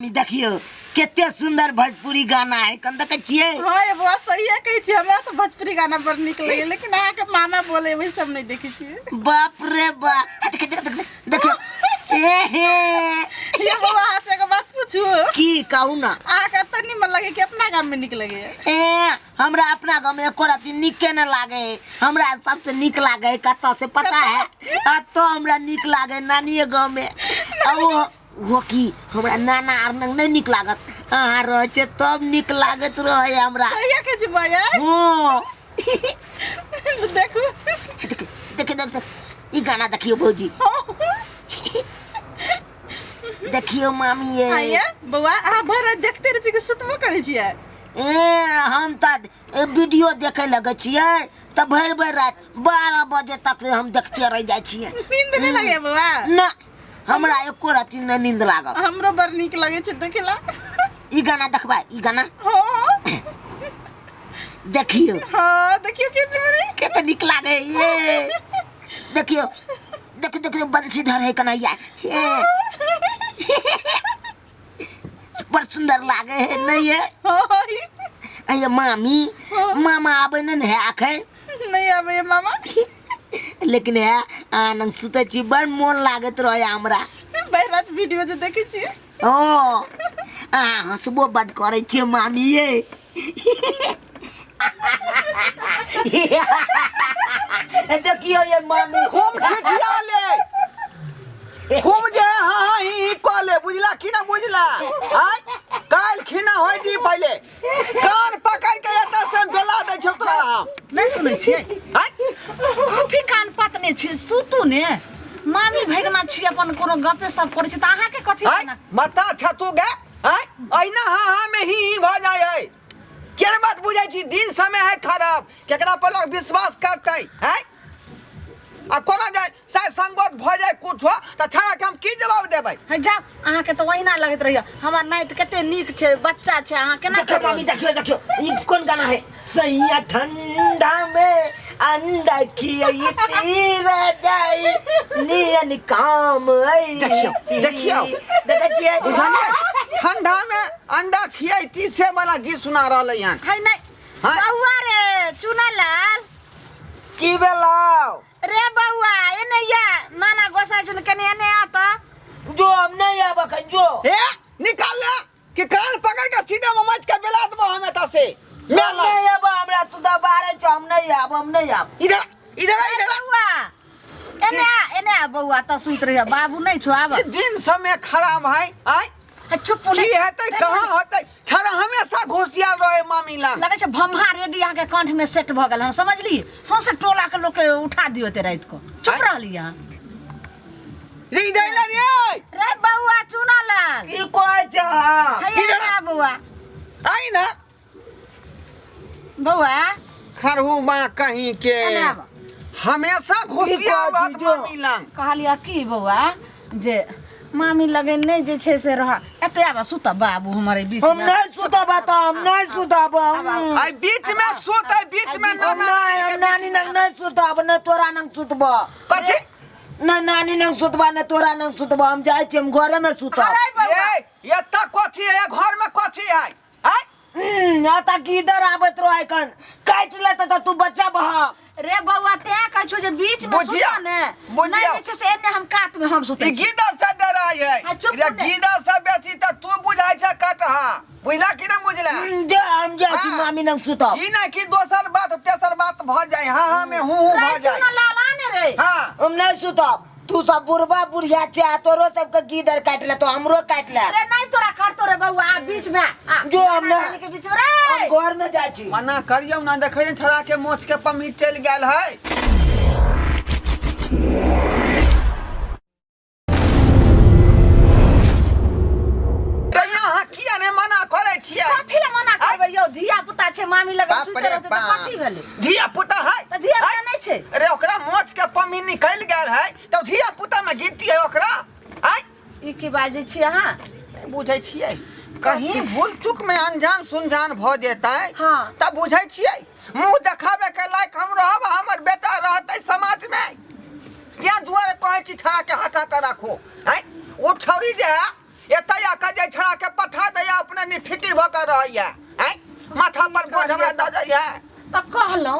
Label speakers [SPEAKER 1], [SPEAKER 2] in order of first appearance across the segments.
[SPEAKER 1] मामी देखियो केते सुंदर भोजपुरी गाना है कन देखे छिए।
[SPEAKER 2] हां ये बात सही है कहि छी हमरा तो भोजपुरी गाना बड़ निक लगे लेकिन आ के मामा बोले वही सब नहीं देखी छी।
[SPEAKER 1] बाप रे बाप देखियो
[SPEAKER 2] ये बाबा हंसे के बात पूछू
[SPEAKER 1] की कहू ना
[SPEAKER 2] आ के तनी मन लगे कि अपना गांव में निक लगे।
[SPEAKER 1] हमरा अपना गांव में एको राती निक के न लागे। हमरा सबसे निक लागे कत से पता है तो हमरा निक लागे नानी गांव में। अब वो की हमरा नाना आर नहीं निक लागत अहाँ रहे छे तब निक लागत रहे हमरा।
[SPEAKER 2] सही है के जी भैया
[SPEAKER 1] हां
[SPEAKER 2] देखो
[SPEAKER 1] देख ई गाना देखियो भौजी देखियो मामी ये
[SPEAKER 2] आया बउआ आ भर देखते रह छी कि सुतबो करे छी।
[SPEAKER 1] हम त वीडियो देखे लगे छिए त भर रात 12 बजे तक हम देखते रह जाय छिए।
[SPEAKER 2] नींद नहीं लगे बउआ
[SPEAKER 1] ना हमरा एको राती न नींद लागल।
[SPEAKER 2] हमरो बड़ निक लगे छै देखेला।
[SPEAKER 1] ई गाना देखबा ई गाना
[SPEAKER 2] हां
[SPEAKER 1] देखियो
[SPEAKER 2] हां देखियो
[SPEAKER 1] केते निक लागे ये देखियो देखियो बंसीधर है कन्हैया पर सुंदर लागे है नहीं है। अये मामी मामा आबे न है आखे
[SPEAKER 2] नहीं आबे मामा
[SPEAKER 1] लेकिन है आनंद सुते छी बड़ मन लागत रहे हमरा।
[SPEAKER 2] बेरात वीडियो जो देखै छी
[SPEAKER 1] ओ हंसबो बड करे छी मामी ये देखियो ये मामी
[SPEAKER 3] खूब ठिठिया ले खूब जे हां ही कले बुझला कि ना बुझला हाय काल खिना होय दी पहले कान पकड़ के एता से बेला दे छ तोरा हम
[SPEAKER 4] नहीं सुनै छियै
[SPEAKER 3] हाय
[SPEAKER 4] कथि कान पतने छी सुतू ने मामी भगना छी अपन कोनो गपे सब करै छी त अहाँ के कथि
[SPEAKER 3] हाय माथा छतू गे हाय अइना हां में ही भ जाय है केर बात बुझै छी दिन समय है खराब केकरा पर लोग विश्वास करतै हाय आ कोना जाय साय संगत भ जाय कुछ हो त छाड़ा के हम की जवाब देबै।
[SPEAKER 4] है जा अहाँ के त वहिना लगत रहियो हमर नाइत कते नीक छै बच्चा छै अहाँ केना
[SPEAKER 1] देखियो मामी देखियो ई कौन गाना है सैया ठंडा में अंडा खियाई तीरा जाई नियन काम आई
[SPEAKER 3] देखियो बुझलिए ठंडा में अंडा खियाई तीसे वाला गीत सुना रहलै हन
[SPEAKER 4] है नहीं बउआ रे चुनालाल
[SPEAKER 1] की बेलाओ
[SPEAKER 4] रे बउआ एने या नाना गोसाई छन कने एने आ त
[SPEAKER 1] जो हम नहीं आबा कन जो
[SPEAKER 3] ए निकाल ले कि कान पकड़ के सीधे ममच के बेला दबो हमें ता से मेला
[SPEAKER 1] नहीं आबा हमरा सुदा बारे छ हम नहीं आब
[SPEAKER 3] इधर
[SPEAKER 4] बउआ एने आ बउआ त सुत रहियो बाबू नहीं छो आब
[SPEAKER 3] दिन समय खराब है आई
[SPEAKER 4] चुप
[SPEAKER 3] की हेतै कहां होतै छाड़ा हमेशा घोसियाल रहे मामी ला
[SPEAKER 4] लगे छै भम्हा रेडी अहाँ के कंठ में सेट भ गेल हम समझली सौसे टोला के लोग के उठा दियो ते रात को चुप रहली यहां
[SPEAKER 3] रे इधर रे
[SPEAKER 4] रे बउआ चुनालाल
[SPEAKER 1] की कोइ छ
[SPEAKER 4] इधर आ बउआ
[SPEAKER 3] आई ना
[SPEAKER 4] बउआ
[SPEAKER 3] खरहू बा कहीं के
[SPEAKER 4] एने आब
[SPEAKER 3] हमेशा घोसियाल रहत मामी ला
[SPEAKER 4] कहलिया की बउआ जे मामी लगे नहीं जे छे से रह एते आबा सुत बाबू हमारे बीच
[SPEAKER 1] हम
[SPEAKER 4] में
[SPEAKER 1] नहीं सुतबा त हम नहीं सुतबा
[SPEAKER 3] आई बीच में सोते बीच में
[SPEAKER 1] नानी नंग नहीं सुतब न तोरा नंग सुतबा
[SPEAKER 3] कथि
[SPEAKER 1] न नानी नंग सुतबा न तोरा नंग सुतबा हम जाय छी हम घरे में सुतब।
[SPEAKER 4] अरे बउआ
[SPEAKER 3] ये त कथि है घर में कथि है हैं
[SPEAKER 1] आता किधर आबत रहो कन काट लेत त तू बच्चा बहा
[SPEAKER 4] रे बउआ ते कह छो जे बीच में
[SPEAKER 3] बुझिया,
[SPEAKER 4] सुत ने
[SPEAKER 3] बुझिया।
[SPEAKER 4] नहीं जे से एने हम काट में हम सुते छी।
[SPEAKER 3] गीदर से डराई है
[SPEAKER 4] हाँ, चुप
[SPEAKER 3] ये
[SPEAKER 4] ने।
[SPEAKER 3] गीदर से बेसी त तू बुझाई छ कटहा बुझला कि ना बुझला
[SPEAKER 1] जा हम जा छी
[SPEAKER 3] हाँ।
[SPEAKER 1] मामी नंग सुतब
[SPEAKER 3] ई ना कि दोसर बात तेसर बात भ जाए हां में हूं भ
[SPEAKER 4] रे
[SPEAKER 3] जाए
[SPEAKER 4] चुनालाल आने रे
[SPEAKER 3] हां
[SPEAKER 1] हम नहीं सुतब तू सब बुढ़बा बुढ़िया छै तोरो सबके गिदर काट ले तो हमरो काट ले
[SPEAKER 4] अरे नहीं तोरा काटतो रे बउआ आ बीच में आ
[SPEAKER 1] जो हम ना
[SPEAKER 4] के बीच में रे
[SPEAKER 1] हम घर में जा छी
[SPEAKER 3] मना करियो ना देखै छड़ा के मोछ के पमी चल गेल है यहाँ किया ने मना करे छियै
[SPEAKER 4] कथि ले मना करबै यौ धिया पुता छै मामी लगे
[SPEAKER 3] बाप
[SPEAKER 4] सुते
[SPEAKER 3] रे
[SPEAKER 4] रहते त
[SPEAKER 3] बाप।
[SPEAKER 4] कथि भेलै
[SPEAKER 3] धिया पुता है
[SPEAKER 4] त धिया पुता नहीं छै
[SPEAKER 3] अरे ओकरा मोछ के पमी निकल गेल है तो धिया पुता में गिनती है ओकरा आई
[SPEAKER 4] ई की बाजे छी अहाँ
[SPEAKER 3] बुझै छियै कहीं भूल चूक में अनजान सुनजान भ जेतै
[SPEAKER 4] हाँ।
[SPEAKER 3] तब बुझै छियै मुंह देखावे के लायक हम रहब हमर बेटा रहतै समाज में क्या दुआरे कहै छी छड़ा के हटा के राखो हैं ओ छौरी जे है एतै आके जे छड़ा के भकर रहैया हैं माथा पर बोझ हमरा द जाइया
[SPEAKER 4] त कहलौं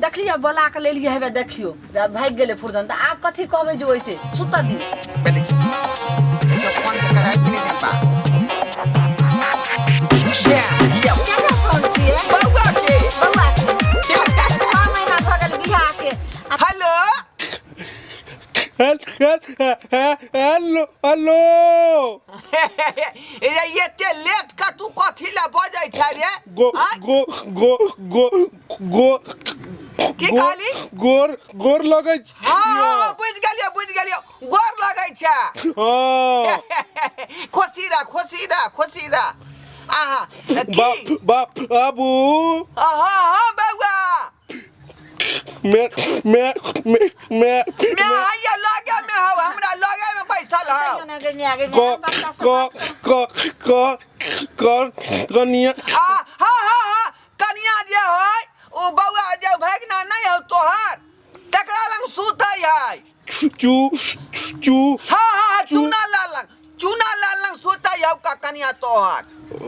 [SPEAKER 4] देखलिए बोला के लेलिए हेबे देखियो भाग गेले फुरदन त आब कथी कहबै जे ओइते सुत दी
[SPEAKER 3] देखियो फोन के कराई कि नहीं जानता
[SPEAKER 4] केना फोन छिए
[SPEAKER 3] बउआ के
[SPEAKER 4] 6 महीना भ गेल बियाह के
[SPEAKER 3] हेलो
[SPEAKER 5] हेलो
[SPEAKER 3] रे ये ते लेट का तू कथी ला बजै छै रे
[SPEAKER 5] गो
[SPEAKER 3] आँय?
[SPEAKER 5] गो गो गो गो
[SPEAKER 3] की कहली
[SPEAKER 5] गोर लगै छै
[SPEAKER 3] हां बुझ गेलियो गोर लगै छै
[SPEAKER 5] हाँ
[SPEAKER 3] खुशी रा आहा की
[SPEAKER 5] बाबू
[SPEAKER 3] हां बउआ
[SPEAKER 5] मैं
[SPEAKER 3] आइया लगे में हो हमरा लगे में बैठल हो
[SPEAKER 5] कनिया
[SPEAKER 3] हाँ कनिया जे होय ओ बउआ जे भगना नहीं हो तोहर तकरा लंग सुतै है
[SPEAKER 5] चू
[SPEAKER 3] हाँ चूना लाल लंग सुतै हो का कनिया तोहर
[SPEAKER 5] ओ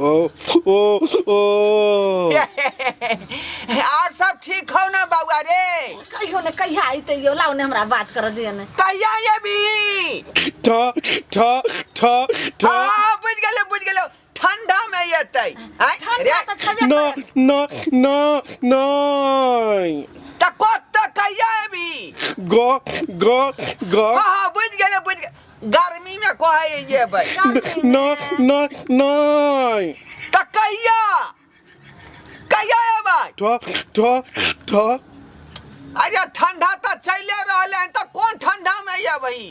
[SPEAKER 3] और सब ठीक हो ना बउआ रे
[SPEAKER 4] कहियो ने कहिया आइते यो लाउ ने हमरा बात कर दे ने
[SPEAKER 3] कहिया ये भी
[SPEAKER 5] ठा
[SPEAKER 3] बुझ गेलो ठंडा में येतै
[SPEAKER 4] ठंडा त छबे
[SPEAKER 5] नहीं
[SPEAKER 3] त कोत कहिया भी
[SPEAKER 5] ग
[SPEAKER 3] हाँ बुझ गेलो गर्मी में कहे ये भाई
[SPEAKER 5] नहीं
[SPEAKER 3] त कहिया ये भाई
[SPEAKER 5] ठा
[SPEAKER 3] अरे ठंडा तो चले रहले हैं, तो कौन ठंडा में ये भाई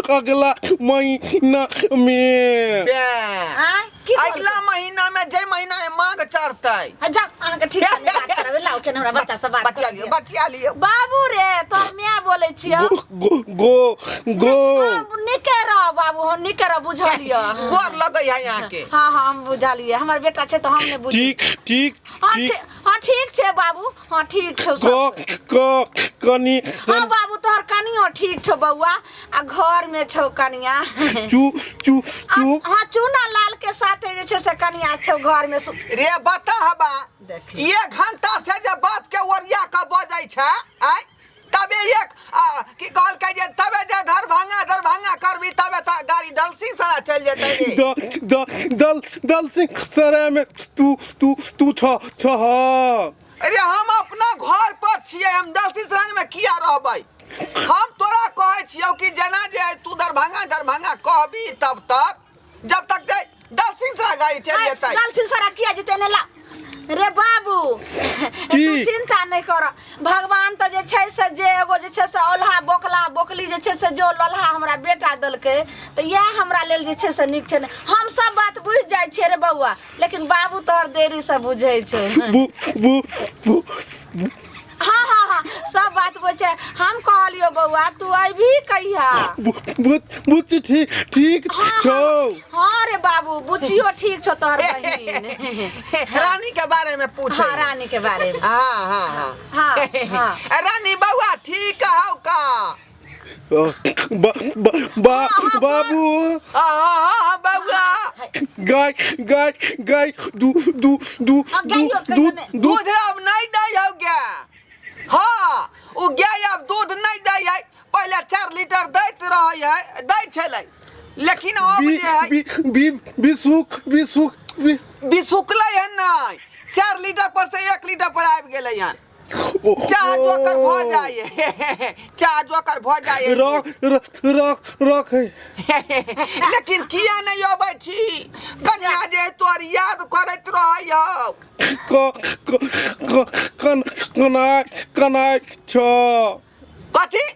[SPEAKER 5] अगला महीना में
[SPEAKER 4] की
[SPEAKER 3] अगला महीना में जे महीना में मांग चढ़तै
[SPEAKER 4] जा आहा के ठीक से बात करबे लाउ के हमरा बच्चा से बात
[SPEAKER 3] बतिया लियो
[SPEAKER 4] बाबू रे तोर मैं बोलै छियो
[SPEAKER 5] गो
[SPEAKER 4] निके रह बाबू हम निके रह बुझलियो
[SPEAKER 3] गोर लगै है यहाँ के
[SPEAKER 4] हां हम बुझलिए हमर बेटा छै तो हम ने बुझ
[SPEAKER 5] ठीक
[SPEAKER 4] हां ठीक छै बाबू हां ठीक छौ
[SPEAKER 5] कनी
[SPEAKER 4] हां बाबू तोहर कनियो ठीक छौ बउआ आ घर में छौ कनिया
[SPEAKER 5] चू
[SPEAKER 4] हां चूना लाल के साथे जे छै से कनिया छौ घर में
[SPEAKER 3] रे बता हबा एक घंटा से जे बात के ओरिया के बजै छै आय तबे एक की कहल के जे तबे जे दरभंगा करबी तबे त गाड़ी दलसी सरा चल जेतै रे
[SPEAKER 5] दलसिंह सराय में तू छ
[SPEAKER 3] अरे हम अपना घर पर छियै हम दलसी सराय में किया रहबै हम तोरा कहै छियौ कि जेना जे तू दरभंगा कहबी तब तक जब तक जे दलसिंह सराय गाड़ी चल जेतै
[SPEAKER 4] दलसिंह सराय किया जेतै ने ला रे बाबू तू चिंता नहीं कर भगवान तो जे छै से जे एगो जे छै से ओल्हा बोकली जे छै से जो लोल्हा हमरा बेटा दलके तो यह हमरा लेल जे छै से निक छै हम सब बात बुझ जाय छियै रे बउआ लेकिन बाबू तोहर देरी से बुझै छै हाँ सब बात बुझे हम कहलियो बउआ तू अभी कहिया
[SPEAKER 5] बुच्ची ठीक छौ
[SPEAKER 4] हाँ रे बाबू बुच्चियो ठीक छौ तोहर बहिन
[SPEAKER 3] रानी के बारे में पूछे
[SPEAKER 4] हाँ रानी के बारे में
[SPEAKER 3] हाँ रानी बउआ ठीक हौ का
[SPEAKER 5] बाबू
[SPEAKER 3] हाँ बउआ
[SPEAKER 5] गाय
[SPEAKER 3] दूध अब नहीं दै हो गया हाँ उ गाय अब दूध नहीं दै है पहले 4 लीटर दै छलै लेकिन अब जे है बिसुकलै है नहीं 4 लीटर पर से 1 लीटर पर आबि गेलै हन चाह जोकर भ जाए
[SPEAKER 5] रख
[SPEAKER 3] लेकिन किया नहीं अबै छी कन्या जे तोर याद करैत रहै
[SPEAKER 5] कनाइ छ
[SPEAKER 3] कथी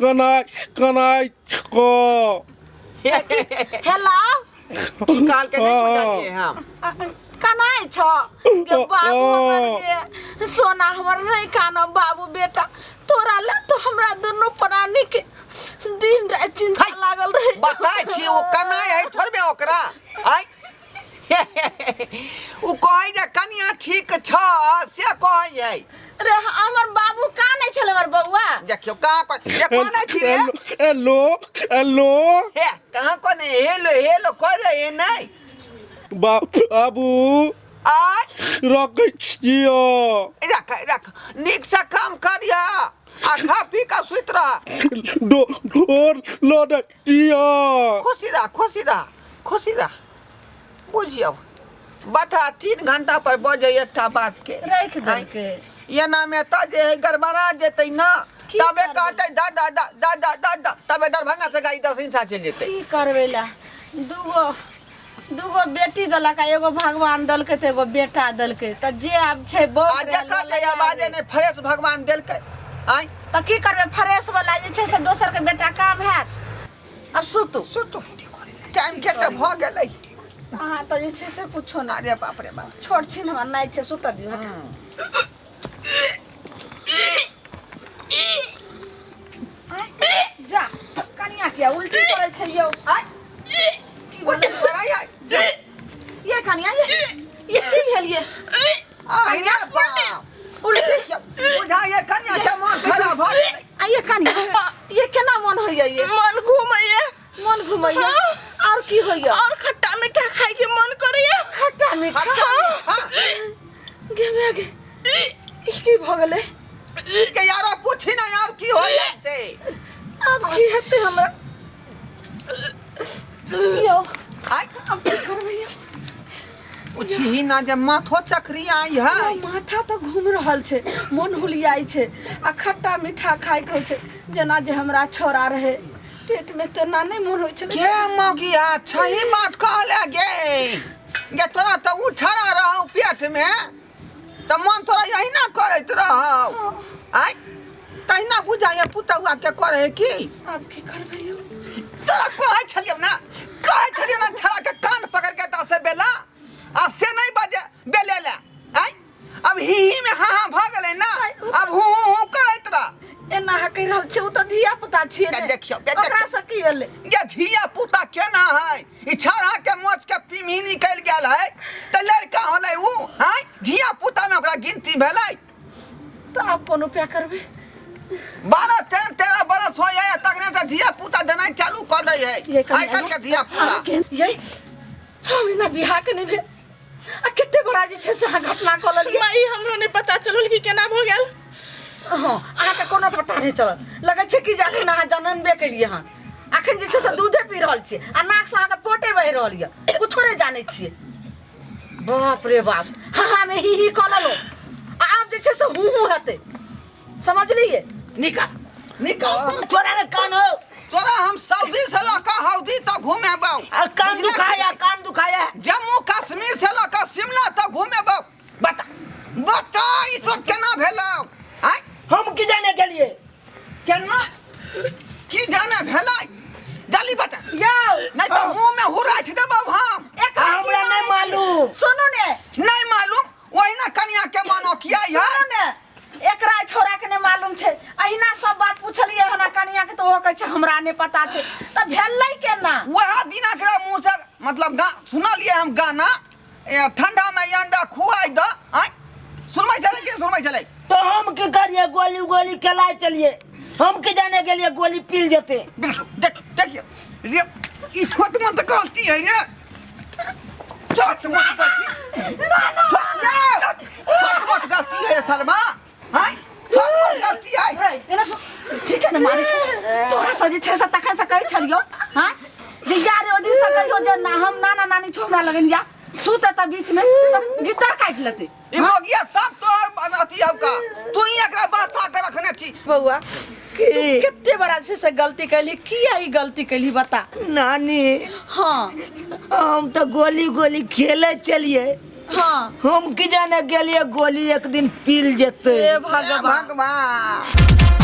[SPEAKER 5] कनाइ
[SPEAKER 4] हेलो
[SPEAKER 3] की काल के नहीं बुझलिए हम
[SPEAKER 4] कनाइ छ के बाबू हमर के सोना हमर नहीं कानो बाबू बेटा तोरा ले तो हमरा दोनों प्राणी के दिन रात चिंता लागल रहे
[SPEAKER 3] बताइ छी ओ कनाइ है थोड़बे ओकरा आइ उ कहै जे कन्या ठीक छ से कहै है
[SPEAKER 4] रे हमर बाबू का नहीं छले हमर बउआ
[SPEAKER 3] देखियो का ये कोन छी रे
[SPEAKER 5] हेलो
[SPEAKER 3] हे कहां कोन हेलो हेलो करे ये नहीं
[SPEAKER 5] बाबू
[SPEAKER 3] आय
[SPEAKER 5] रखै छियो
[SPEAKER 3] रख रख नीक से काम करिया आ खा पी का सुत रह
[SPEAKER 5] डोर लदै छियो
[SPEAKER 3] खुशी रह बुझियो बता 3 घंटा पर बजे एकटा बात के
[SPEAKER 4] रख देलकै
[SPEAKER 3] ये नाम में तो जे गड़बड़ा जेतै ना
[SPEAKER 4] की
[SPEAKER 3] तबे
[SPEAKER 4] करबै?
[SPEAKER 3] कहतै दादा तबे दरभंगा से गाड़ी 10 इंसा चल जेतै
[SPEAKER 4] की करबै ला दूगो बेटी देलक एगो भगवान देलकै त एगो बेटा देलकै त जे आब छै
[SPEAKER 3] आ जकर जे आवाजे ने फ्रेश भगवान देलकै आय
[SPEAKER 4] त की करबै फ्रेश वाला जे छै से दोसर के बेटा काम हैत अब सुतू
[SPEAKER 3] टाइम के त भ गेलै
[SPEAKER 4] अहाँ त जे छै से कुछो ना
[SPEAKER 3] अरे बाप रे बाप
[SPEAKER 4] छोट छिन हमर नाइ छै सुत दियो जा कनिया किया उल्टी करे छै यौ
[SPEAKER 3] आय
[SPEAKER 4] की बोले
[SPEAKER 3] बराया
[SPEAKER 4] ये कनिया ये की भेल ये
[SPEAKER 3] आय रे बाप
[SPEAKER 4] उल्टी
[SPEAKER 3] बुझा ये कन्या के मन खराब भ गेलै
[SPEAKER 4] आ ये कनिया ये केना मन होइए ये
[SPEAKER 2] मन घुमैया
[SPEAKER 4] और की होइए
[SPEAKER 2] और खट्टा मीठा खाए के मन करैया
[SPEAKER 4] खट्टा मीठा
[SPEAKER 3] हाँ
[SPEAKER 4] गेमे गे की भ गेलै
[SPEAKER 3] के यारो पूछी ना यार की होइए से
[SPEAKER 4] अब की हेतै हमरा यो
[SPEAKER 3] आय
[SPEAKER 4] अब की करबै यो
[SPEAKER 3] पूछी ना जे माथो चक्री आई है
[SPEAKER 4] माथा तो घूम रहल छै मन हुलियाई छै आ खट्टा मीठा खाय के छै जेना जे हमरा छोरा रहे पेट में तेना नहीं मन होय छले
[SPEAKER 3] के मगिया सही बात कहले गे तोरा तो उछड़ा रहौ पेट में त मन तोरा यही ना करैत रहौ आय तहिना बुझाइए पुतौआ के करे की
[SPEAKER 4] अब की करबै यो
[SPEAKER 3] तोरा कहै छलियौ ना छड़ा के कान पकड़ के दस बेला आ से नहीं बजे बेले ले आय अब ही में हाँ भ गेलै ना अब हूं करैत रह
[SPEAKER 4] एना कहि रहल छै उ त धिया पुता छियै
[SPEAKER 3] के
[SPEAKER 4] ने
[SPEAKER 3] देखियो, के
[SPEAKER 4] ओकरा
[SPEAKER 3] देखियो।
[SPEAKER 4] से की भेलै
[SPEAKER 3] ये धिया पुता केना है ई छड़ा के मोच के पिमी निकल गेल है त लड़का होलै उ हैं धिया पुता में ओकरा गिनती भेलै
[SPEAKER 4] त अपन उपाय करबै
[SPEAKER 3] 12-13 बरस हो जाए तकने से धिया पुता देनाइ चालू कर दै है
[SPEAKER 4] ये
[SPEAKER 3] आइ काल्हि के धिया पुता
[SPEAKER 4] ये 6 महीना बियाह के नहीं भेल आ कते बड़ा जे छै से अहाँ घटना कऽ लेलियै
[SPEAKER 2] माई हमरो ने पता चलल कि केना भ गेल
[SPEAKER 4] हाँ अहाँके कोनो पता नहीं चलल लगै छै कि जखन अहाँ जनमबे केलियै हन अखन जे छै से दूधे पी रहल छियै आ नाक से अहाँके पोटे बहि रहल यऽ कुछो नहीं जानै छियै बाप रे बाप हाँ में ही कऽ लेलो आ आब जे छै से हूँ हेतै समझलियै
[SPEAKER 3] निकाल
[SPEAKER 1] छोरा ने कान हो
[SPEAKER 3] तोरा हम सऊदी से लका हौदी तक घुमेबौ
[SPEAKER 1] और कान दुखाया
[SPEAKER 3] जम्मू कश्मीर से लका शिमला तक घुमेबौ बता ई सब केना भेलौ आय
[SPEAKER 1] हम की जाने के लिए
[SPEAKER 3] केना की जाने भेलै जल्दी बता
[SPEAKER 4] यौ
[SPEAKER 3] नहीं तो मुंह में हुराठ देबौ हम
[SPEAKER 1] हमरा नहीं मालूम
[SPEAKER 4] सुनू ने
[SPEAKER 3] नहीं मालूम वही ना कन्या के मानो किया
[SPEAKER 4] सुनू
[SPEAKER 3] यार
[SPEAKER 4] ने एकरा छोरा के नहीं मालूम छै अहिना सब बात पूछलियै हना कनिया के तो ओ कहै छै हमरा नहीं पता छै त भेलै केना
[SPEAKER 3] वह दिना के मुंह से मतलब सुनलिए हम गाना ठंडा में अंडा खुआई द आय सुनबै चले
[SPEAKER 1] तो हम की करिए गोली खेलाए चलिए हम की जाने के लिए गोली पील जेते
[SPEAKER 3] देखिए रे ई छोट मत गलती है रे छोट मत गलती है शर्मा हां छोट मत गलती है
[SPEAKER 4] एना ठीक है ना मारे तोरा तो जे छै से तखन से कहै छलियो हां जे यार ओदी से कहियो जे ना हम नाना नानी छोमरा लगन या सुत त बीच में गिटार काट लेते
[SPEAKER 3] ई मोगिया सब तोहर अथी हमका तू ही एकरा बसा के रखने छी
[SPEAKER 4] बउआ तू कितने बड़ा से गलती कैली किया ई गलती कैली बता
[SPEAKER 1] नानी
[SPEAKER 4] हाँ
[SPEAKER 1] हम तो गोली खेले चलिए
[SPEAKER 4] हाँ
[SPEAKER 1] हम की जाने के लिए गोली एक दिन पील जेते
[SPEAKER 4] हे भगवान
[SPEAKER 3] भगवान